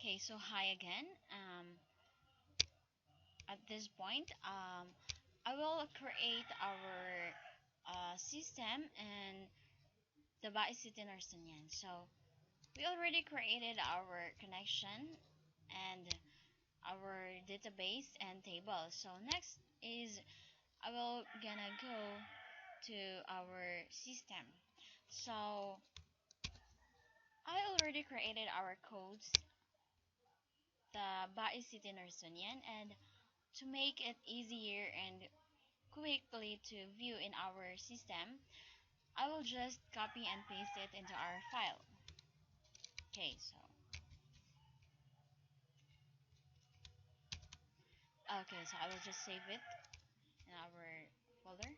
Okay, so hi again. At this point, I will create our system and the City Nursanian. So we already created our connection and our database and table. So next is I will gonna go to our system. So I already created our codes, the City Nursanian, and to make it easier and quickly to view in our system, I will just copy and paste it into our file. Okay, so I will just save it in our folder.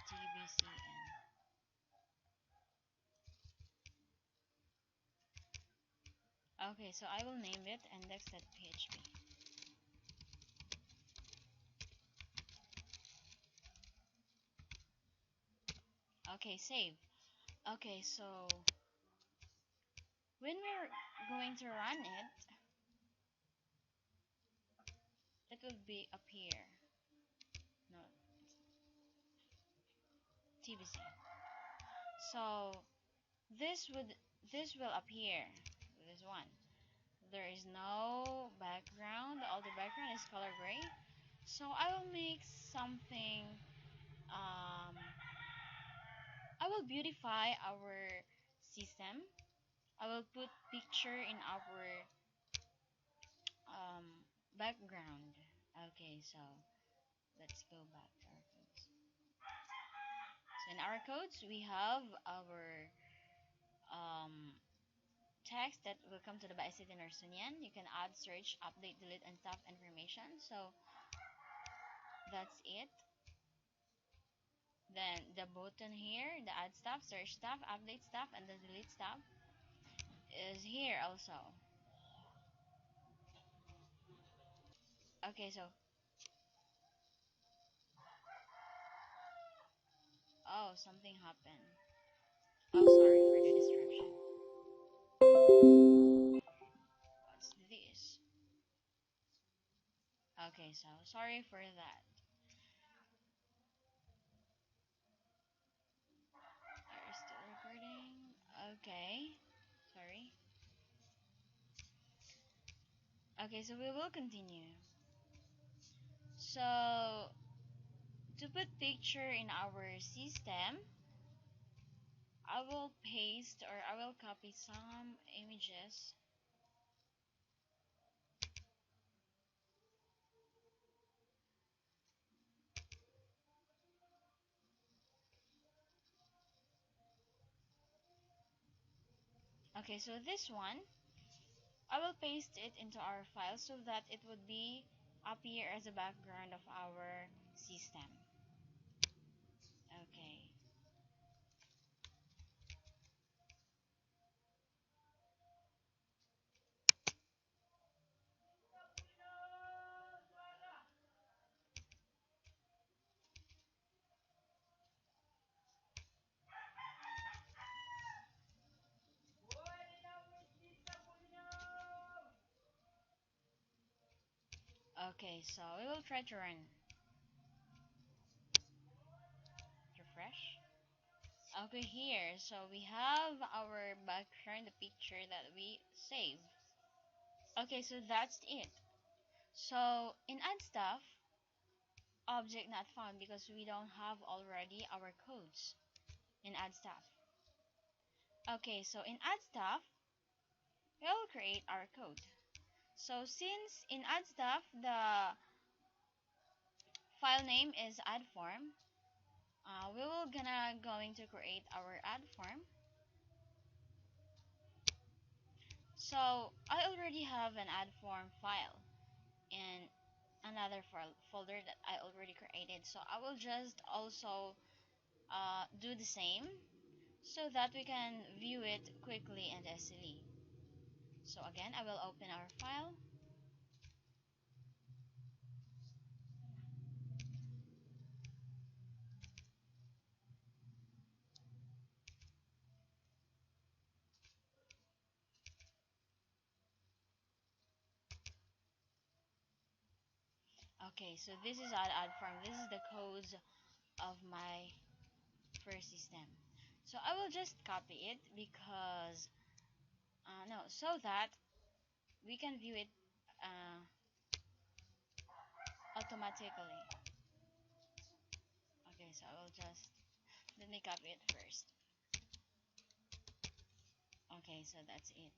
TBCN. Okay, so I will name it index.php. Okay, save. Okay, so when we're going to run it, it will be up here. No, TBC. So this would this will appear. This one. There is no background. All the background is color gray. So I will make something. Um, I will beautify our system. I will put picture in our um, background. Okay, so let's go back to our codes. So in our codes, we have our um, text that will come to the Baisit in Arsunian. You can add, search, update, delete, and stuff information. So that's it. Then the button here, the add stuff, search stuff, update stuff, and the delete stuff is here also. Okay, so oh, something happened. Oh, sorry for the distraction. What's this? Okay, so sorry for that. Are still recording? Okay, sorry. Okay, so we will continue. So to put picture in our system, I will paste or I will copy some images. Okay, so this one, I will paste it into our file so that it would be appear as a background of our system. Okay. Okay, so we will try to run. Refresh. Okay, here, so we have our background, the picture that we saved. Okay, so that's it. So in add stuff, object not found because we don't have already our codes in add stuff. Okay, so in add stuff, we'll create our code. So since in add stuff, the file name is add form, we will gonna going to create our add form. So I already have an add form file in another folder that I already created. So I will just also do the same. so that we can view it quickly and easily. So again, I will open our file. Okay, so this is our ad form. This is the codes of my first system. So I will just copy it because no, so that we can view it uh, automatically. Okay, so I will just let me copy it first. Okay, so that's it.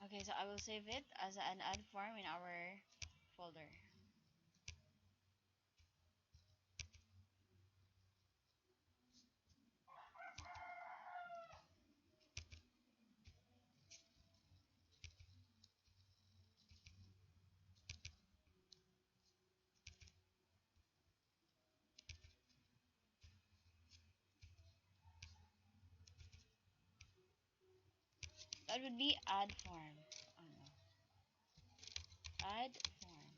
Okay, so I will save it as an add form in our folder. That would be add form. Oh no, add form.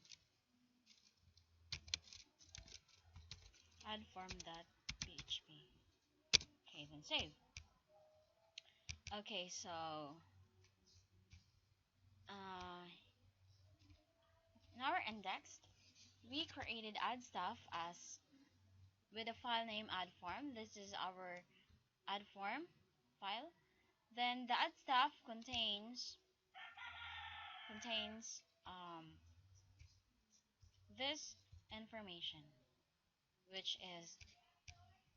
Add form.php. Okay, then save. Okay, so uh, in our index, we created add stuff as with a file name add form. This is our add form file. Then the add stuff contains this information, which is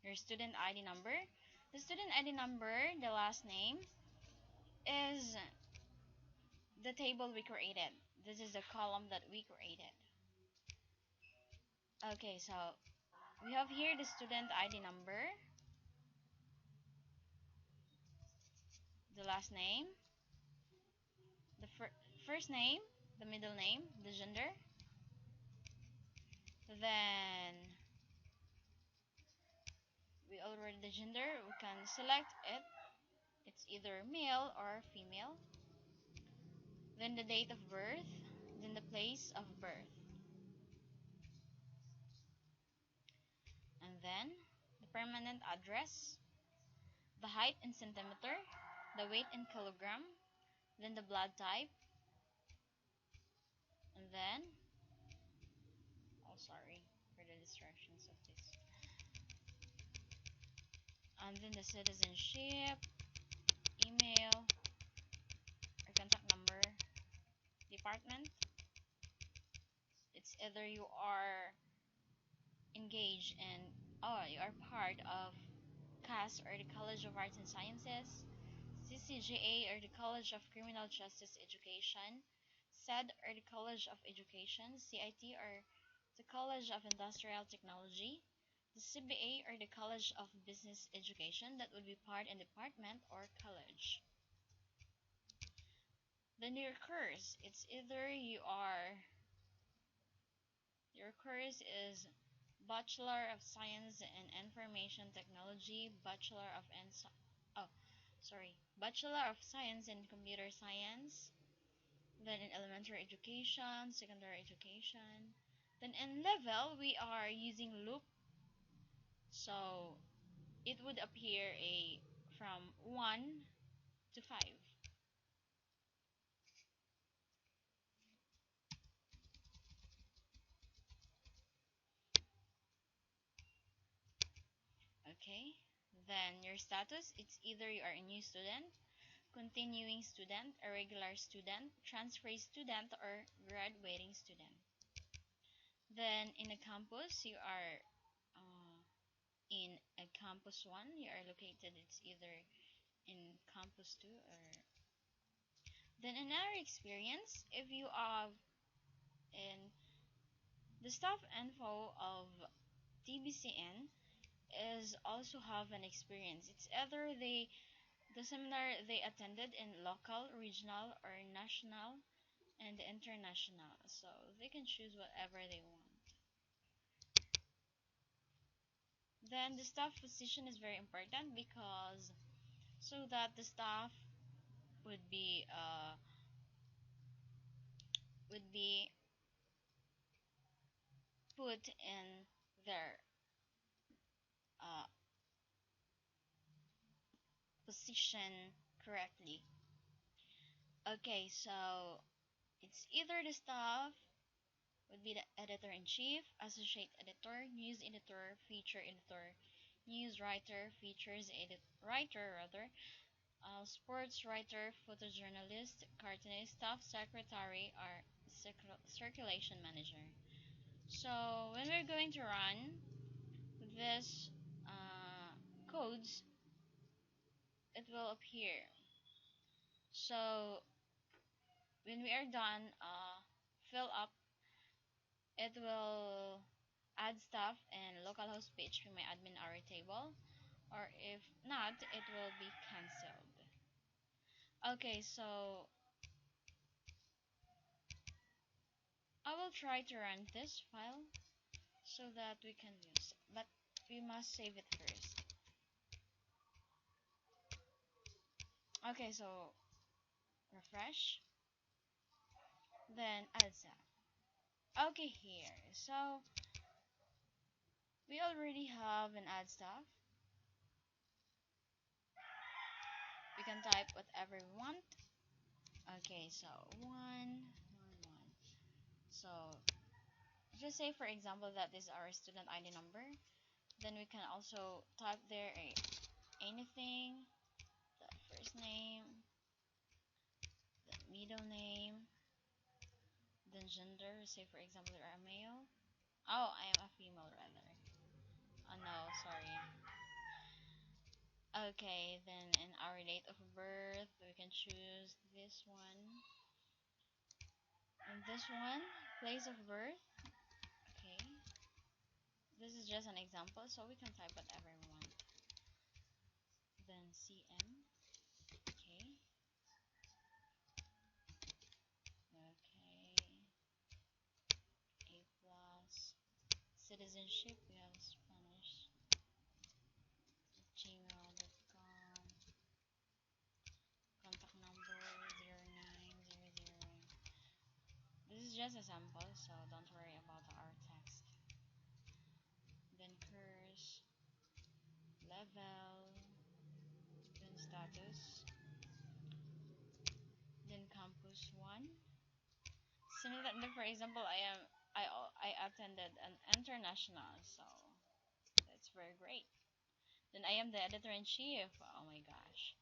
your student ID number. The student ID number, the last name, is the table we created. This is the column that we created. Okay, so we have here the student ID number, the last name, the first name, the middle name, the gender. Then we already the gender, we can select it. It's either male or female. Then the date of birth, then the place of birth. And then the permanent address, the height in centimeter, the weight in kilogram, then the blood type, and then, oh sorry for the distractions of this, and then the citizenship, email, or contact number, department. It's either you are engaged in, oh, you are part of CAS or the College of Arts and Sciences, CCGA or the College of Criminal Justice Education, SED or the College of Education, CIT or the College of Industrial Technology, the CBA or the College of Business Education, that would be part and department or college. Then your course, it's either your course is Bachelor of Science in Information Technology, oh, Bachelor of Science in Computer Science, then in elementary education, secondary education. Then in level, we are using loop, so it would appear a from 1 to 5. Okay, then your status, it's either you are a new student, continuing student, a regular student, transfer student, or graduating student. Then in a campus, you are in a campus 1, you are located, it's either in campus 2 or. Then in our experience, if you are in the staff info of TBCN is also have an experience. It's either the seminar they attended in local, regional, or national and international. So they can choose whatever they want. Then the staff position is very important because so that the staff would be uh, would be put in their uh, position correctly. Okay, so it's either the staff would be the editor-in-chief, associate editor, news editor, feature editor, news writer, features edit writer rather, sports writer, photojournalist, cartoonist, staff secretary, or circulation manager. So when we're going to run this codes, it will appear. So when we are done, fill up, it will add stuff in localhost PHP my admin hour table, or if not, it will be cancelled. Okay, so I will try to run this file so that we can use it, but we must save it first. Okay, so refresh, then add stuff. Okay, here, so we already have an add stuff. We can type whatever we want. Okay, so one. So just say for example that this is our student ID number. Then we can also type there anything, the first name, the middle name, then gender. Say for example you are a male. Oh, I am a female rather. Oh no, sorry. Okay, then in our date of birth, we can choose this one. And this one, place of birth. Okay, this is just an example, so we can type whatever we want. Then CM. Okay. Okay. A plus. Citizenship, we have Spanish. Gmail.com. Contact number 0900. This is just a sample, so don't worry about our text. Then curse, level, then status, then campus 1. Similar, for example, I attended an international, so that's very great. Then I am the editor-in-chief. Oh my gosh.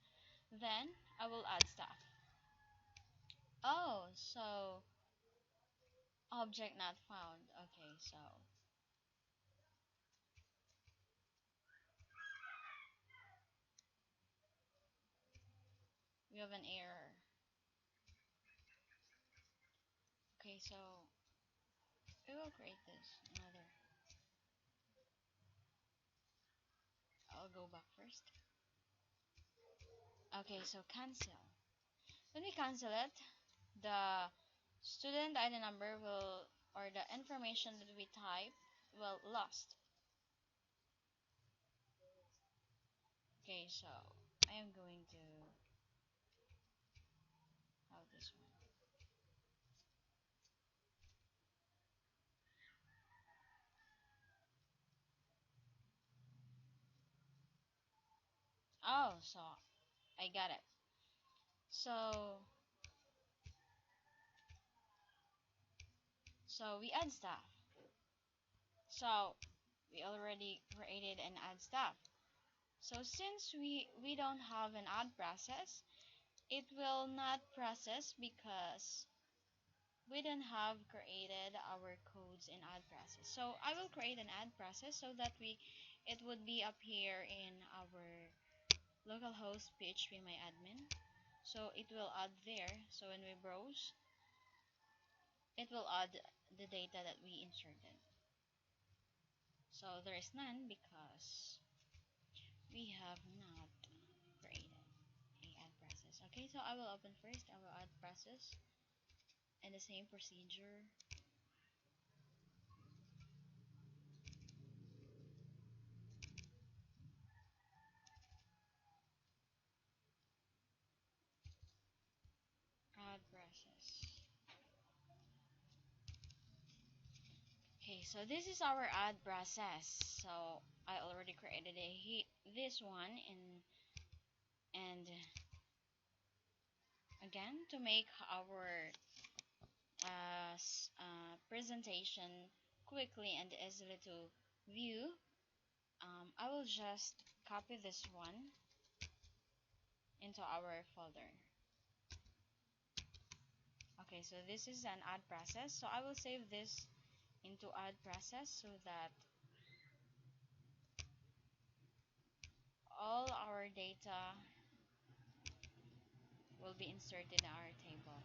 Then I will add stuff. Oh, so object not found. Okay, so we have an error. Okay, so we will create this another. I'll go back first. Okay, so cancel. When we cancel it, the student ID number will, or the information that we type will lost. Okay, so I am going to have this one. Oh, so I got it. So we add stuff. So we already created an add stuff. So since we don't have an add process, it will not process because we don't have created our codes in add process. So I will create an add process so that it would be appear in our localhost PHP my admin. So it will add there. So when we browse, it will add the data that we inserted. So there is none because we have not created a add process. Okay, so I will open first. I will add process and the same procedure. so this is our add process. So I already created this one and again to make our presentation quickly and easily to view, I will just copy this one into our folder. Okay, so this is an add process. So I will save this into add process so that all our data will be inserted in our table.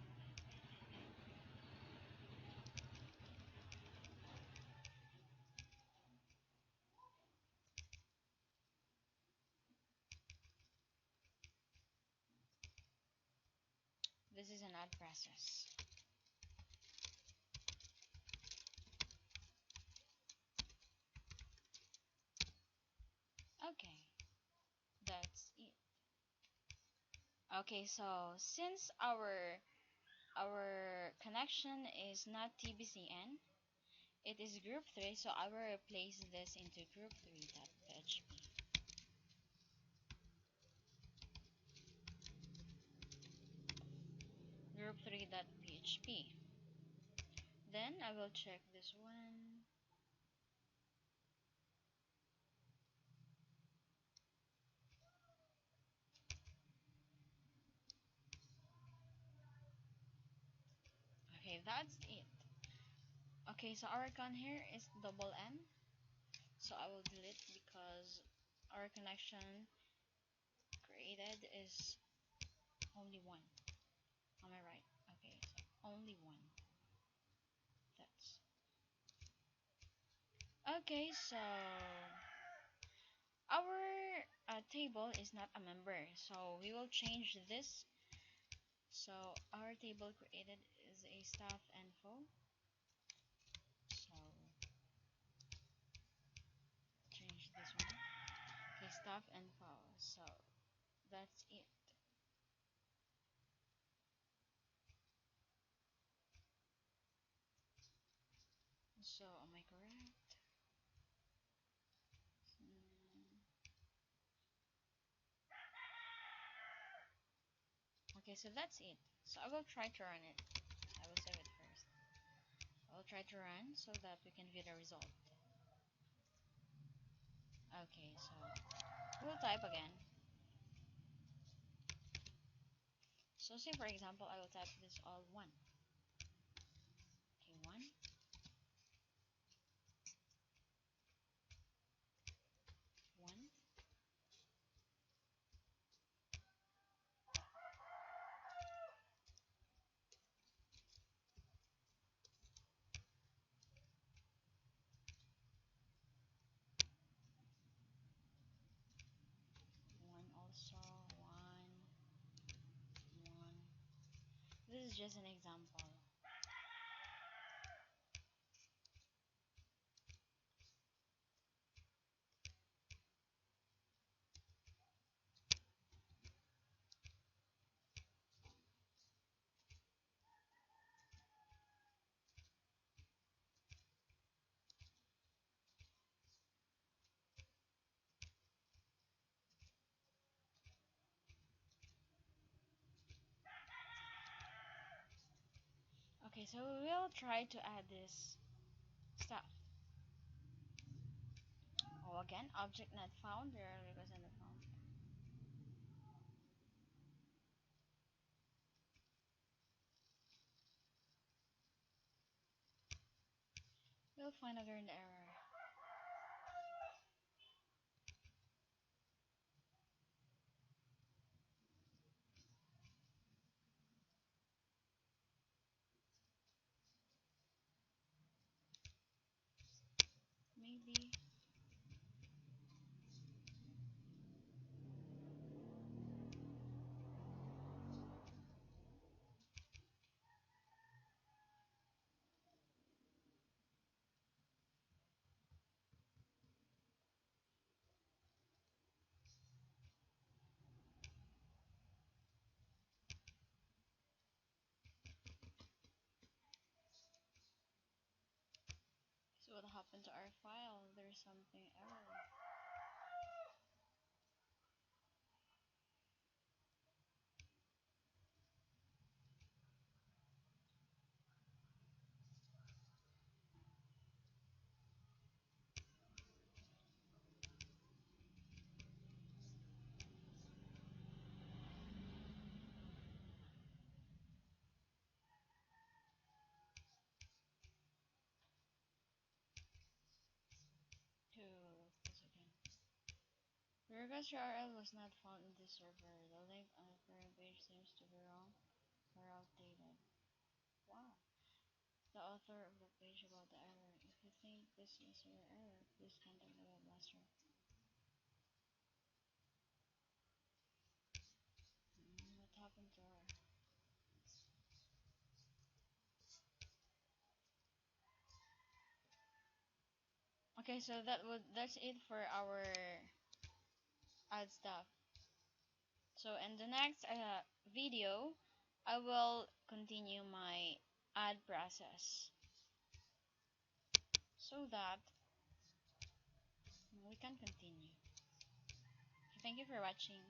This is an add process. Okay, that's it. Okay, so since our connection is not TBCN, it is group 3, so I will replace this into group 3.php. Group 3.php. Then I will check this one. Okay, that's it. Okay, so our con here is double N. So I will delete because our connection created is only one. Am I right? Okay, so only one. That's okay. So our table is not a member, so we will change this. So our table created is a staff info. So change this one. Okay, staff info. So that's it. So am I correct? Mm. Okay, so that's it. So I will try to run it. I will save it first. I will try to run so that we can view the result. Okay, so we'll type again. So say for example, I will type this all 1. Okay, 1, 1, 1 also, 1, 1. This is just an example. Okay, so we'll try to add this stuff. Oh, again, object not found. There because not found. We'll find again the error. Maybe. happened to our file? There's something error. To this again. The request URL was not found in this server. The link on the current page seems to be wrong or outdated. Wow. The author of the page about the error. If you think this is your error, please contact the webmaster. What happened to her? Okay, so that's it for our ad stuff. So in the next video, I will continue my ad process so that we can continue. Thank you for watching.